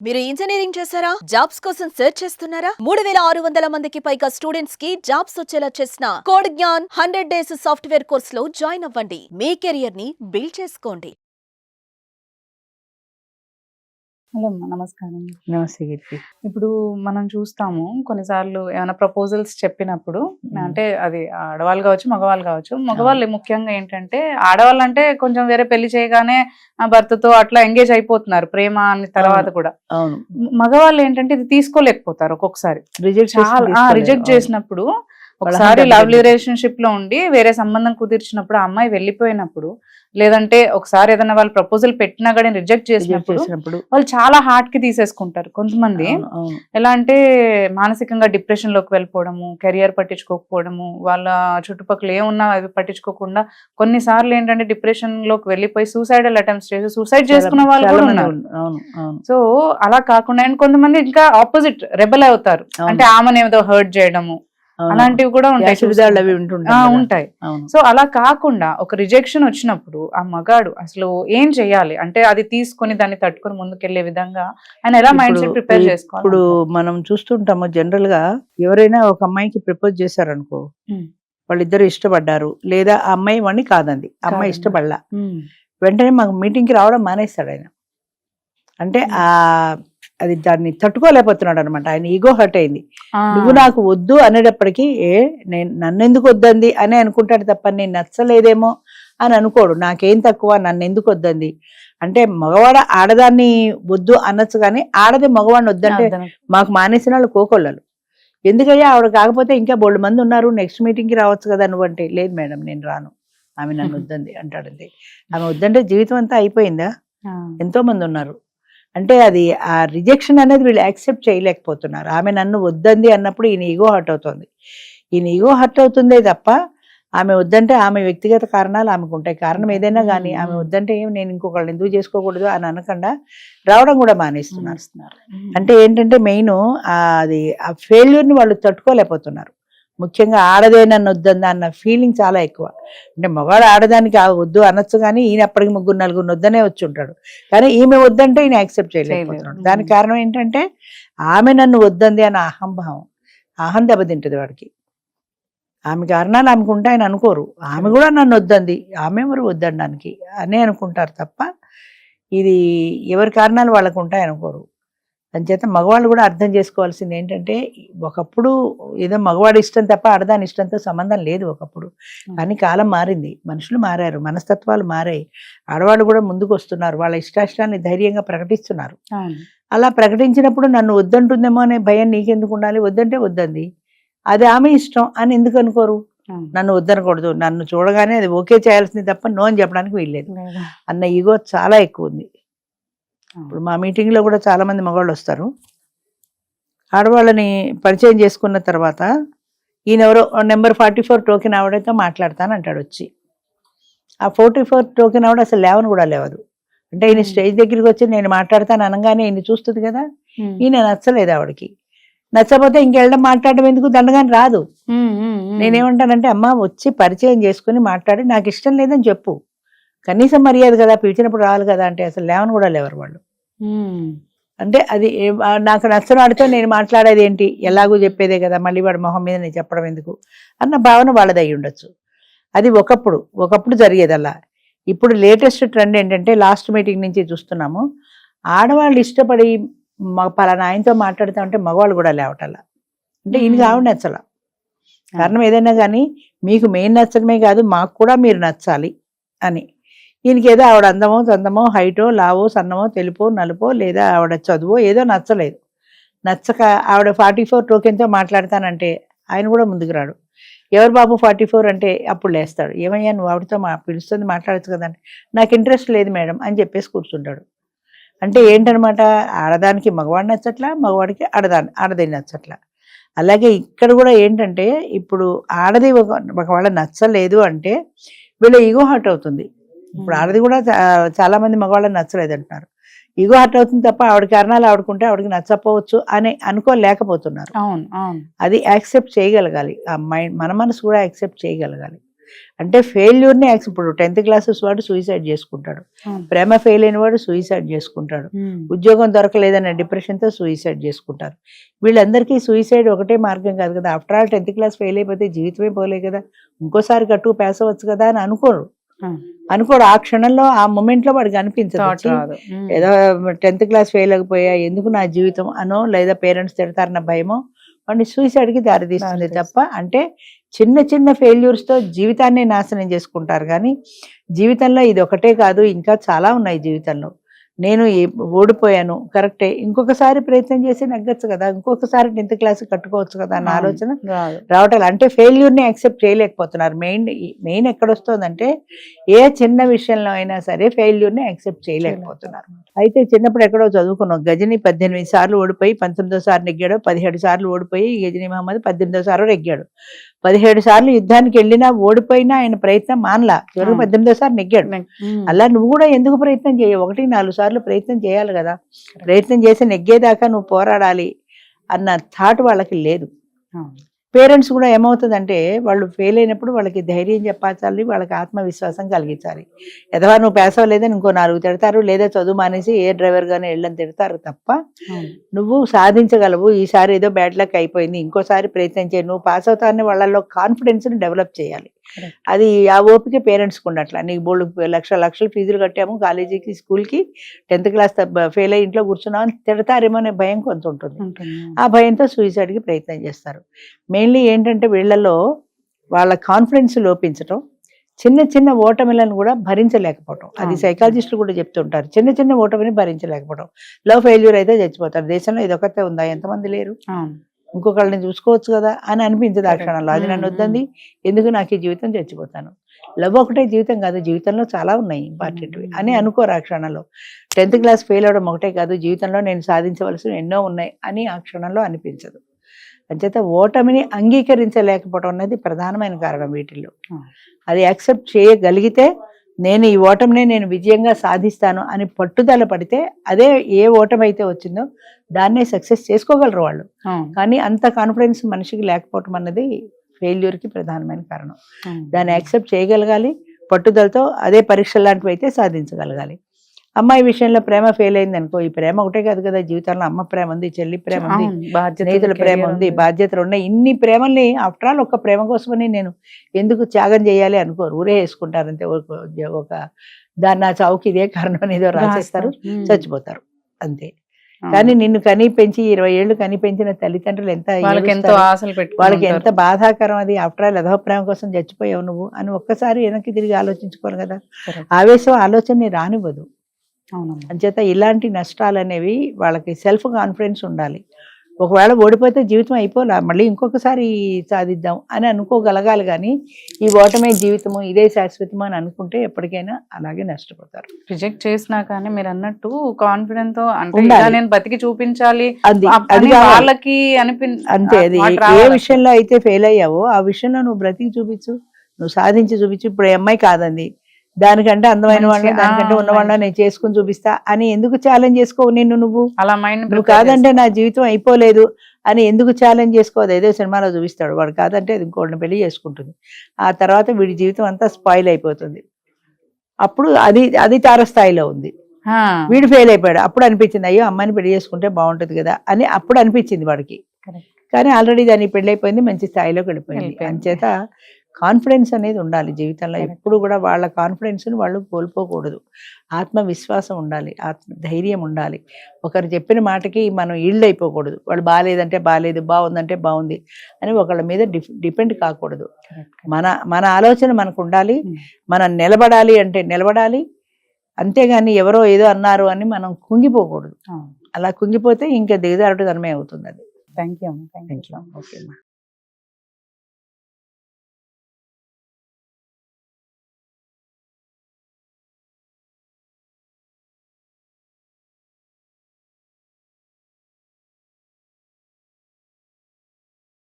మీరు ఇంజనీరింగ్ చేశారా? జాబ్స్ కోసం సెర్చ్ చేస్తున్నారా? 3600 మందికి పైగా స్టూడెంట్స్ కి జాబ్స్ వచ్చేలా చేసిన code Gyan 100 days software course లో జాయిన్ అవ్వండి. మీ కెరియర్ ని బిల్డ్ చేసుకోండి. హలో అమ్మా, నమస్కారం. నమస్తే కీర్తి. ఇప్పుడు మనం చూస్తాము కొన్నిసార్లు ఏమైనా ప్రపోజల్స్ చెప్పినప్పుడు అంటే అది ఆడవాళ్ళు కావచ్చు, మగవాళ్ళు కావచ్చు. మగవాళ్ళు ముఖ్యంగా ఏంటంటే ఆడవాళ్ళు అంటే కొంచెం వేరే పెళ్లి చేయగానే ఆ భర్తతో అట్లా ఎంగేజ్ అయిపోతున్నారు ప్రేమ అని తర్వాత కూడా. అవును, మగవాళ్ళు ఏంటంటే ఇది తీసుకోలేకపోతారు ఒక్కొక్కసారి. రిజెక్ట్ చేసినప్పుడు ఒకసారి లవ్ రిలేషన్షిప్ లో ఉండి వేరే సంబంధం కుదిర్చినప్పుడు ఆ అమ్మాయి వెళ్ళిపోయినప్పుడు, లేదంటే ఒకసారి ఏదైనా వాళ్ళు ప్రపోజల్ పెట్టినా కానీ రిజెక్ట్ చేసినప్పుడు వాళ్ళు చాలా హార్ట్ కి తీసేసుకుంటారు. కొంతమంది ఎలా అంటే మానసికంగా డిప్రెషన్ లోకి వెళ్ళిపోవడము, కెరియర్ పట్టించుకోకపోవడము, వాళ్ళ చుట్టుపక్కల ఏమున్నా అవి పట్టించుకోకుండా కొన్నిసార్లు ఏంటంటే డిప్రెషన్ లోకి వెళ్ళిపోయి సూసైడల్ అటెంప్ట్స్ చేసి సూసైడ్ చేసుకున్న వాళ్ళు కూడా ఉన్నారు. సో అలా కాకుండా అండ్ కొంతమంది ఇంకా ఆపోజిట్ రెబెల్ అవుతారు, అంటే ఆమెను ఏదో హర్ట్ చేయడము అలాంటివి కూడా ఉంటాయి. సో అలా కాకుండా ఒక రిజెక్షన్ వచ్చినప్పుడు ఆ మగాడు అసలు ఏం చెయ్యాలి అంటే అది తీసుకొని దాన్ని తట్టుకొని ముందుకెళ్లే విధంగా ఆయన ఎలా మైండ్ సెట్ ప్రిపేర్ చేసుకోవాలి? ఇప్పుడు మనం చూస్తుంటాము జనరల్ గా, ఎవరైనా ఒక అమ్మాయికి ప్రపోజ్ చేశారనుకో, వాళ్ళిద్దరు ఇష్టపడ్డారు, లేదా ఆ అమ్మాయి వాడిని కాదండి, అమ్మాయి ఇష్టపడలా, వెంటనే మాకు మీటింగ్ కి రావడం మానేస్తాడు ఆయన. అంటే అది దాన్ని తట్టుకోలేకపోతున్నాడు అనమాట. ఆయన ఈగో హర్ట్ అయింది. నువ్వు నాకు వద్దు అనేటప్పటికీ నన్ను ఎందుకు వద్దంది అని అనుకుంటాడు తప్ప నేను నచ్చలేదేమో అని అనుకోడు. నాకేం తక్కువ, నన్ను ఎందుకు వద్దంది అంటే, మగవాడ ఆడదాన్ని వద్దు అనొచ్చు కానీ ఆడది మగవాడిని వద్దంటే మాకు మానేసిన వాళ్ళు కోకొల్లలు. ఎందుకయ్యా ఆవిడ కాకపోతే ఇంకా బోల్డ్ మంది ఉన్నారు, నెక్స్ట్ మీటింగ్ కి రావచ్చు కదా నువ్వు అంటే, లేదు మేడం నేను రాను, ఆమె నన్ను వద్దంది అంటాడండి. ఆమె వద్దంటే జీవితం అంతా అయిపోయిందా? ఎంతో మంది ఉన్నారు. అంటే అది ఆ రిజెక్షన్ అనేది వీళ్ళు యాక్సెప్ట్ చేయలేకపోతున్నారు. ఆమె నన్ను వద్దంది అన్నప్పుడు ఈయన ఈగో హర్ట్ అవుతుంది. ఈయన ఈగో హర్ట్ అవుతుందే తప్ప ఆమె వద్దంటే ఆమె వ్యక్తిగత కారణాలు ఆమెకు ఉంటాయి. కారణం ఏదైనా కానీ ఆమె వద్దంటే నేను ఇంకొకళ్ళు ఎందుకు చేసుకోకూడదు అని అనకుండా రావడం కూడా మానేస్తున్నారు. అంటే ఏంటంటే మెయిన్ అది ఆ ఫెయిల్యూర్ని వాళ్ళు తట్టుకోలేకపోతున్నారు. ముఖ్యంగా ఆడదే నన్ను వద్దందా అన్న ఫీలింగ్ చాలా ఎక్కువ. అంటే మగవాడు ఆడదానికి వద్దు అనొచ్చు కానీ ఈయన అప్పటికి 3-4 వద్దనే వచ్చి ఉంటాడు, కానీ ఈమె వద్దంటే ఈయన యాక్సెప్ట్ చేయలేకపోతున్నాడు. దానికి కారణం ఏంటంటే ఆమె నన్ను వద్దంది అన్న అహంభావం, అహం దెబ్బతింటుంది వాడికి. ఆమె కారణాలు ఆమెకు ఉంటాయి ఆయన అనుకోరు. ఆమె కూడా నన్ను వద్దంది, ఆమె ఎవరు వద్దనడానికి అనే అనుకుంటారు తప్ప ఇది ఎవరి కారణాలు వాళ్ళకు ఉంటాయి అనుకోరు. అంచేత మగవాళ్ళు కూడా అర్థం చేసుకోవాల్సింది ఏంటంటే, ఒకప్పుడు ఏదో మగవాడి ఇష్టం తప్ప ఆడదాని ఇష్టంతో సంబంధం లేదు ఒకప్పుడు. కానీ కాలం మారింది, మనుషులు మారారు, మనస్తత్వాలు మారాయి. ఆడవాళ్ళు కూడా ముందుకు వస్తున్నారు, వాళ్ళ ఇష్టాన్ని ధైర్యంగా ప్రకటిస్తున్నారు. అలా ప్రకటించినప్పుడు నన్ను వద్దంటుందేమో అనే భయం నీకెందుకు ఉండాలి? వద్దంటే వద్దంది, అది ఆమె ఇష్టం అని ఎందుకు అనుకోరు? నన్ను వద్దనకూడదు, నన్ను చూడగానే అది ఓకే చేయాల్సింది తప్ప నో అని చెప్పడానికి వీల్లేదు అన్న ఈగో చాలా ఎక్కువ ఉంది. ఇప్పుడు మా మీటింగ్లో కూడా చాలా మంది మగవాళ్ళు వస్తారు. ఆడవాళ్ళని పరిచయం చేసుకున్న తర్వాత ఈయన ఎవరో నెంబర్ 44 టోకెన్ ఆవిడతో మాట్లాడతాను అంటాడు వచ్చి. ఆ 44 టోకెన్ ఆవిడ అసలు లేవని కూడా లేవదు. అంటే ఈయన స్టేజ్ దగ్గరికి వచ్చి నేను మాట్లాడతాను అనగానే ఈయన చూస్తుంది కదా, ఈయన నచ్చలేదు ఆవిడకి. నచ్చకపోతే ఇంకెళ్ళడం మాట్లాడడం ఎందుకు, దండగాని రాదు. నేనేమంటానంటే, అమ్మ వచ్చి పరిచయం చేసుకుని మాట్లాడి నాకు ఇష్టం లేదని చెప్పు, కనీసం మర్యాద కదా, పిలిచినప్పుడు రావాలి కదా అంటే అసలు లేవని కూడా లేవరు వాళ్ళు. అంటే అది నాకు నచ్చని వాడితో నేను మాట్లాడేది ఏంటి, ఎలాగూ చెప్పేదే కదా, మళ్ళీ వాడి మొహం మీద నేను చెప్పడం ఎందుకు అన్న భావన వాళ్ళది అయి ఉండొచ్చు. అది ఒకప్పుడు జరిగేది అలా. ఇప్పుడు లేటెస్ట్ ట్రెండ్ ఏంటంటే, లాస్ట్ మీటింగ్ నుంచి చూస్తున్నాము, ఆడవాళ్ళు ఇష్టపడి పలానా ఆయనతో మాట్లాడుతూ ఉంటే మగవాళ్ళు కూడా లేవటల్లా. అంటే ఈయనకి ఆవిడ నచ్చల. కారణం ఏదైనా కానీ మీకు మెయిన్ నచ్చడమే కాదు, మాకు కూడా మీరు నచ్చాలి అని. ఈయనకి ఏదో ఆవిడ అందమో చందమో, హైటో లావో సన్నమో తెలుపో నలుపో లేదా ఆవిడ చదువో ఏదో నచ్చలేదు. నచ్చక ఆవిడ 44 టోకెన్తో మాట్లాడతానంటే ఆయన కూడా ముందుకు రాడు. ఎవరు బాబు 44 అంటే అప్పుడు లేస్తాడు. ఏమయ్యా నువ్వు ఆవిడతో పిలుస్తుంది మాట్లాడచ్చు కదంటే, నాకు ఇంట్రెస్ట్ లేదు మేడం అని చెప్పేసి కూర్చుంటాడు. అంటే ఏంటనమాట, ఆడదానికి మగవాడు నచ్చట్లా, మగవాడికి ఆడది నచ్చట్లా. అలాగే ఇక్కడ కూడా ఏంటంటే, ఇప్పుడు ఆడది ఒకవేళ నచ్చలేదు అంటే వీళ్ళ ఈగో హర్ట్ అవుతుంది. ఇప్పుడు ఆడది కూడా చాలా మంది మగవాళ్ళని నచ్చలేదు అంటున్నారు. ఈగో హర్ట్ అవుతుంది తప్ప ఆవిడ కారణాలు ఆవిడకుంటే ఆవిడకి నచ్చపోవచ్చు అని అనుకోలేకపోతున్నారు. అది యాక్సెప్ట్ చేయగలగాలి, ఆ మన మనసు కూడా యాక్సెప్ట్ చేయగలగాలి. అంటే ఫెయిల్యూర్ని ఇప్పుడు 10th క్లాసెస్ వాడు సూసైడ్ చేసుకుంటాడు, ప్రేమ ఫెయిల్ అయిన వాడు సూసైడ్ చేసుకుంటాడు, ఉద్యోగం దొరకలేదన్న డిప్రెషన్తో సూసైడ్ చేసుకుంటారు. వీళ్ళందరికీ సూసైడ్ ఒకటే మార్గం కాదు కదా. After all 10th class fail అయిపోతే జీవితమే పోలే కదా, ఇంకోసారి కట్టుకు పాస్ అవ్వచ్చు కదా అని అనుకోడు. ఆ క్షణంలో ఆ మూమెంట్లో వాడికి అనిపించదు ఏదో 10th క్లాస్ ఫెయిల్ అయిపోయా ఎందుకు నా జీవితం అనో, లేదా పేరెంట్స్ తిడతారన్న భయమో వాడిని సూసైడ్కి దారితీస్తుంది తప్ప. అంటే చిన్న చిన్న ఫెయిల్యూర్స్తో జీవితాన్ని నాశనం చేసుకుంటారు. కానీ జీవితంలో ఇది ఒకటే కాదు, ఇంకా చాలా ఉన్నాయి జీవితంలో. నేను ఓడిపోయాను కరెక్టే, ఇంకొకసారి ప్రయత్నం చేసి నగ్గచ్చు కదా, ఇంకొకసారి 10th క్లాస్ కట్టుకోవచ్చు కదా అన్న ఆలోచన రావటం. అంటే ఫెయిల్యూర్ని యాక్సెప్ట్ చేయలేకపోతున్నారు. మెయిన్ ఎక్కడొస్తుందంటే ఏ చిన్న విషయంలో అయినా సరే ఫెయిల్యూర్ని యాక్సెప్ట్ చేయలేకపోతున్నారు. అయితే చిన్నప్పుడు ఎక్కడో చదువుకున్నాం, గజని 18 సార్లు ఓడిపోయి 19వ సారి నెగ్గాడు, 17 సార్లు ఓడిపోయి గజని మహమ్మద్ 18వ సారి నెగ్గాడు. 17 సార్లు యుద్ధానికి వెళ్ళినా ఓడిపోయినా ఆయన ప్రయత్నం మానలా, చివరికి 18వ సారి నెగ్గాడు. అలా నువ్వు కూడా ఎందుకు ప్రయత్నం చేయవు, 1-4 సార్లు ప్రయత్నం చేయాలి కదా, ప్రయత్నం చేసి నెగ్గేదాకా నువ్వు పోరాడాలి అన్న థాట్ వాళ్ళకి లేదు. పేరెంట్స్ కూడా ఏమవుతుందంటే వాళ్ళు ఫెయిల్ అయినప్పుడు వాళ్ళకి ధైర్యం చెప్పాలి, వాళ్ళకి ఆత్మవిశ్వాసం కలిగించాలి. ఎదవా నువ్వు పాస్ అవ్వలేదని ఇంకో 4 తిడతారు, లేదా చదువు మానేసి ఏ డ్రైవర్గానే వెళ్ళని తిడతారు తప్ప నువ్వు సాధించగలవు, ఈసారి ఏదో బ్యాడ్ లక్ అయిపోయింది ఇంకోసారి ప్రయత్నం చేయి, నువ్వు పాస్ అవుతావని వాళ్ళలో కాన్ఫిడెన్స్ని డెవలప్ చేయాలి. అది ఆ ఓపిక పేరెంట్స్కి ఉండట్లా. నీకు బోల్డ్ లక్షలు ఫీజులు కట్టాము కాలేజీకి స్కూల్కి, 10th క్లాస్ ఫెయిల్ అయ్యి ఇంట్లో కూర్చున్నావు అని తిడతారేమో అనే భయం కొంత ఉంటుంది. ఆ భయంతో సూసైడ్కి ప్రయత్నం చేస్తారు. మెయిన్లీ ఏంటంటే వీళ్ళలో వాళ్ళ కాన్ఫిడెన్స్ లోపించడం, చిన్న చిన్న ఓటమిలను కూడా భరించలేకపోవటం. అది సైకాలజిస్టులు కూడా చెప్తుంటారు, చిన్న చిన్న ఓటమిని భరించలేకపోవడం. లవ్ ఫెయిల్యూర్ అయితే చచ్చిపోతారు. దేశంలో ఇదొకతే ఉందా, ఎంతమంది లేరు, ఇంకొకళ్ళని చూసుకోవచ్చు కదా అని అనిపించదు ఆ క్షణంలో. అది నన్ను వద్దంది ఎందుకు, నాకు ఈ జీవితం చచ్చిపోతాను. లవ్ ఒకటే జీవితం కాదు, జీవితంలో చాలా ఉన్నాయి ఇంపార్టెంట్వి అని అనుకోరు ఆ క్షణంలో. 10th క్లాస్ ఫెయిల్ అవడం ఒకటే కాదు, జీవితంలో నేను సాధించవలసిన ఎన్నో ఉన్నాయి అని ఆ క్షణంలో అనిపించదు. అంచేత ఓటమిని అంగీకరించలేకపోవడం అనేది ప్రధానమైన కారణం వీటిల్లో. అది యాక్సెప్ట్ చేయగలిగితే నేను ఈ ఓటమిని నేను విజయంగా సాధిస్తాను అని పట్టుదల పడితే అదే ఏ ఓటమి అయితే వచ్చిందో దాన్నే సక్సెస్ చేసుకోగలరు వాళ్ళు. కానీ అంత కాన్ఫిడెన్స్ మనిషికి లేకపోవటం అన్నది ఫెయిల్యూర్కి ప్రధానమైన కారణం. దాన్ని యాక్సెప్ట్ చేయగలగాలి, పట్టుదలతో అదే పరీక్ష లాంటివి అయితే సాధించగలగాలి. అమ్మాయి విషయంలో ప్రేమ ఫెయిల్ అయింది అనుకో, ఈ ప్రేమ ఒకటే కాదు కదా జీవితంలో, అమ్మ ప్రేమ ఉంది, చెల్లి ప్రేమ ఉంది, స్నేహితుల ప్రేమ ఉంది, బాధ్యతలు ఉన్నాయి. ఇన్ని ప్రేమల్ని ఆఫ్టర్ ఆల్ ఒక్క ప్రేమ కోసమని నేను ఎందుకు త్యాగం చేయాలి అనుకోరు, ఊరే వేసుకుంటారు అంతే. ఒక దాన్ని నా చావుకి ఇదే కారణం అనేదో రాసేస్తారు, చచ్చిపోతారు అంతే. కానీ నిన్ను కని పెంచి 20 ఏళ్ళు కని పెంచిన తల్లిదండ్రులు వాళ్ళకి ఎంత బాధాకరం అది. ఆఫ్టర్ ఆల్ ఎదవ ప్రేమ కోసం చచ్చిపోయావు నువ్వు అని ఒక్కసారి వెనక్కి తిరిగి ఆలోచించుకోరు కదా. ఆవేశం ఆలోచనని రానివ్వదు. అంచేత ఇలాంటి నష్టాలు అనేవి వాళ్ళకి సెల్ఫ్ కాన్ఫిడెన్స్ ఉండాలి. ఒకవేళ ఓడిపోతే జీవితం అయిపోలే, మళ్ళీ ఇంకొకసారి సాధిద్దాం అని అనుకోగలగాలి. కానీ ఈ ఓటమే జీవితము, ఇదే శాశ్వతము అని అనుకుంటే ఎప్పటికైనా అలాగే నష్టపోతారు. రిజెక్ట్ చేసినా కానీ మీరు అన్నట్టు కాన్ఫిడెంట్ తో అంటే నేను బతికి చూపించాలి అది వాళ్ళకి అంతే. అది ఏ విషయంలో అయితే ఫెయిల్ అయ్యావో ఆ విషయంలో నువ్వు బ్రతికి చూపించు, నువ్వు సాధించి చూపించు. ఇప్పుడు అమ్మాయి కాదండి, దానికంటే అందమైన వాళ్ళని దానికంటే ఉన్న వాళ్ళని నేను చేసుకుని చూపిస్తా అని ఎందుకు ఛాలెంజ్ చేసుకోవు నిన్ను నువ్వు? నువ్వు కాదంటే నా జీవితం అయిపోలేదు అని ఎందుకు ఛాలెంజ్ చేసుకోవద్దు? ఏదో సినిమాలో చూపిస్తాడు, వాడు కాదంటే అది ఇంకోటిని పెళ్లి చేసుకుంటుంది, ఆ తర్వాత వీడి జీవితం అంతా స్పాయిల్ అయిపోతుంది. అప్పుడు అది తారస్థాయిలో ఉంది, వీడు ఫెయిల్ అయిపోయాడు. అప్పుడు అనిపించింది అయ్యో అమ్మాయిని పెళ్లి చేసుకుంటే బాగుంటుంది కదా అని అప్పుడు అనిపించింది వాడికి. కానీ ఆల్రెడీ దాన్ని పెళ్లి అయిపోయింది, మంచి స్థాయిలోకి వెళ్ళిపోయింది. అంచేత కాన్ఫిడెన్స్ అనేది ఉండాలి జీవితంలో. ఎప్పుడు కూడా వాళ్ళ కాన్ఫిడెన్స్ని వాళ్ళు కోల్పోకూడదు. ఆత్మవిశ్వాసం ఉండాలి, ధైర్యం ఉండాలి. ఒకరు చెప్పిన మాటకి మనం ఈల్డ్ అయిపోకూడదు. వాళ్ళు బాగాలేదంటే బాగాలేదు, బాగుందంటే బాగుంది అని ఒకళ్ళ మీద డిపెండ్ కాకూడదు. మన ఆలోచన మనకు ఉండాలి. మనం నిలబడాలి అంటే నిలబడాలి, అంతేగాని ఎవరో ఏదో అన్నారు అని మనం కుంగిపోకూడదు. అలా కుంగిపోతే ఇంకా దిగజారుడు ధనమే అవుతుంది అది. Thank you. ఓకే.